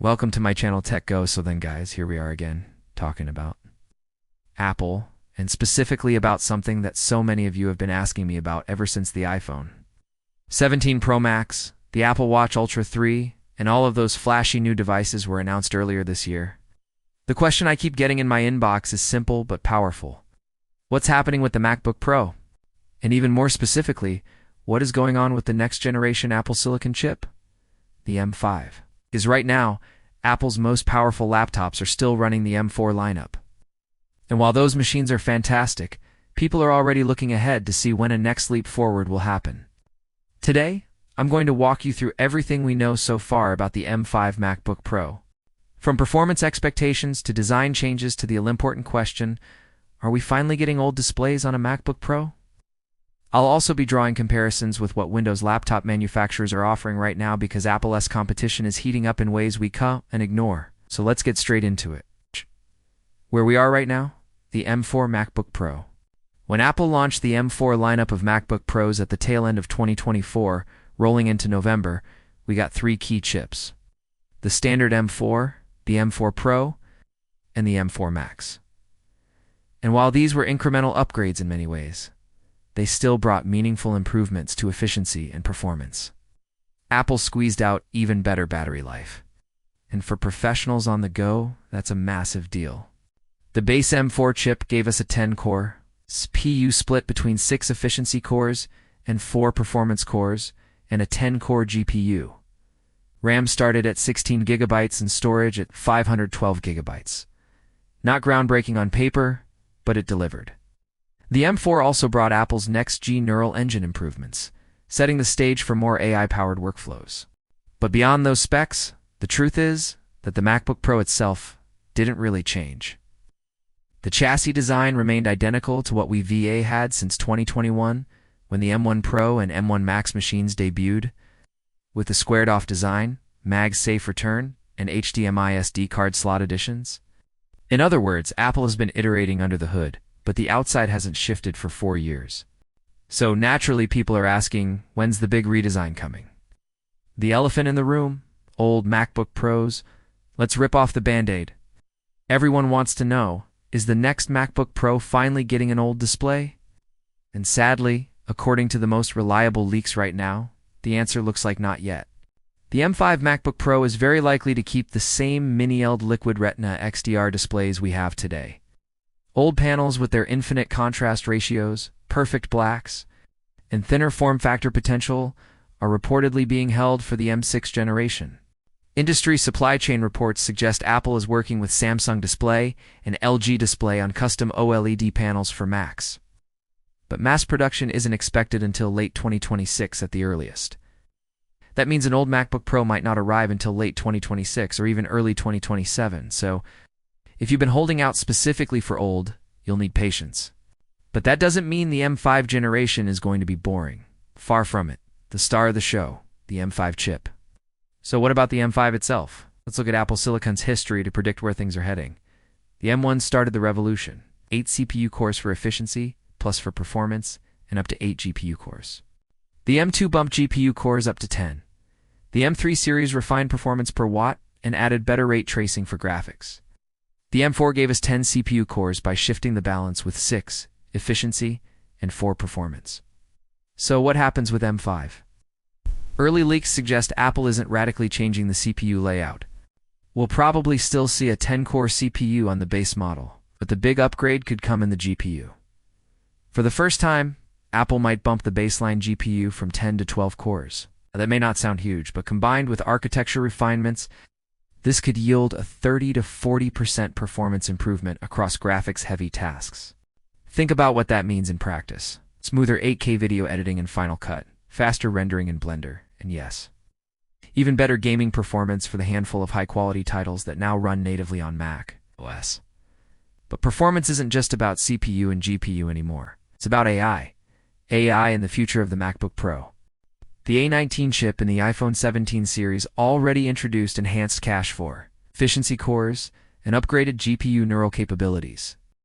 Welcome to my channel Tech Go. So then guys, here we are again, talking about Apple, and specifically about something that so many of you have been asking me about ever since the iPhone 17 Pro Max, the Apple Watch Ultra 3, and all of those flashy new devices were announced earlier this year. The question I keep getting in my inbox is simple but powerful. What's happening with the MacBook Pro? And even more specifically, what is going on with the next generation Apple Silicon chip? The M5. Because right now, Apple's most powerful laptops are still running the M4 lineup. And while those machines are fantastic, people are already looking ahead to see when a next leap forward will happen. Today, I'm going to walk you through everything we know so far about the M5 MacBook Pro. From performance expectations to design changes to the all-important question, are we finally getting old displays on a MacBook Pro? I'll also be drawing comparisons with what Windows laptop manufacturers are offering right now because Apple's competition is heating up in ways we can't ignore. So let's get straight into it. Where we are right now? The M4 MacBook Pro. When Apple launched the M4 lineup of MacBook Pros at the tail end of 2024, rolling into November, we got three key chips: the standard M4, the M4 Pro, and the M4 Max. And while these were incremental upgrades in many ways, they still brought meaningful improvements to efficiency and performance. Apple squeezed out even better battery life. And for professionals on the go, that's a massive deal. The base M4 chip gave us a 10-core CPU split between 6 efficiency cores and 4 performance cores, and a 10-core GPU. RAM started at 16 GB and storage at 512 GB. Not groundbreaking on paper, but it delivered. The M4 also brought Apple's next-gen neural engine improvements, setting the stage for more AI-powered workflows. But beyond those specs, the truth is that the MacBook Pro itself didn't really change. The chassis design remained identical to what we had since 2021, when the M1 Pro and M1 Max machines debuted, with the squared-off design, MagSafe return, and HDMI SD card slot additions. In other words, Apple has been iterating under the hood, but the outside hasn't shifted for 4 years. So naturally people are asking, when's the big redesign coming? The elephant in the room, old MacBook Pros. Let's rip off the Band-Aid. Everyone wants to know, is the next MacBook Pro finally getting an old display? And sadly, according to the most reliable leaks right now, the answer looks like not yet. The M5 MacBook Pro is very likely to keep the same mini-LED Liquid Retina XDR displays we have today. Old panels with their infinite contrast ratios, perfect blacks, and thinner form factor potential are reportedly being held for the M6 generation. Industry supply chain reports suggest Apple is working with Samsung Display and LG Display on custom OLED panels for Macs. But mass production isn't expected until late 2026 at the earliest. That means an old MacBook Pro might not arrive until late 2026 or even early 2027, so if you've been holding out specifically for old, you'll need patience. But that doesn't mean the M5 generation is going to be boring. Far from it. The star of the show, the M5 chip. So what about the M5 itself? Let's look at Apple Silicon's history to predict where things are heading. The M1 started the revolution. 8 CPU cores for efficiency, plus for performance, and up to 8 GPU cores. The M2 bumped GPU cores up to 10. The M3 series refined performance per watt and added better ray tracing for graphics. The M4 gave us 10 CPU cores by shifting the balance with 6 efficiency and 4 performance. So what happens with M5? Early leaks suggest Apple isn't radically changing the CPU layout. We'll probably still see a 10-core CPU on the base model, but the big upgrade could come in the GPU. For the first time, Apple might bump the baseline GPU from 10 to 12 cores. That may not sound huge, but combined with architecture refinements, this could yield a 30 to 40% performance improvement across graphics-heavy tasks. Think about what that means in practice. Smoother 8K video editing in Final Cut, faster rendering in Blender, and yes, even better gaming performance for the handful of high-quality titles that now run natively on Mac OS. But performance isn't just about CPU and GPU anymore. It's about AI. AI and the future of the MacBook Pro. The A19 chip in the iPhone 17 series already introduced enhanced cache for efficiency cores and upgraded GPU neural capabilities.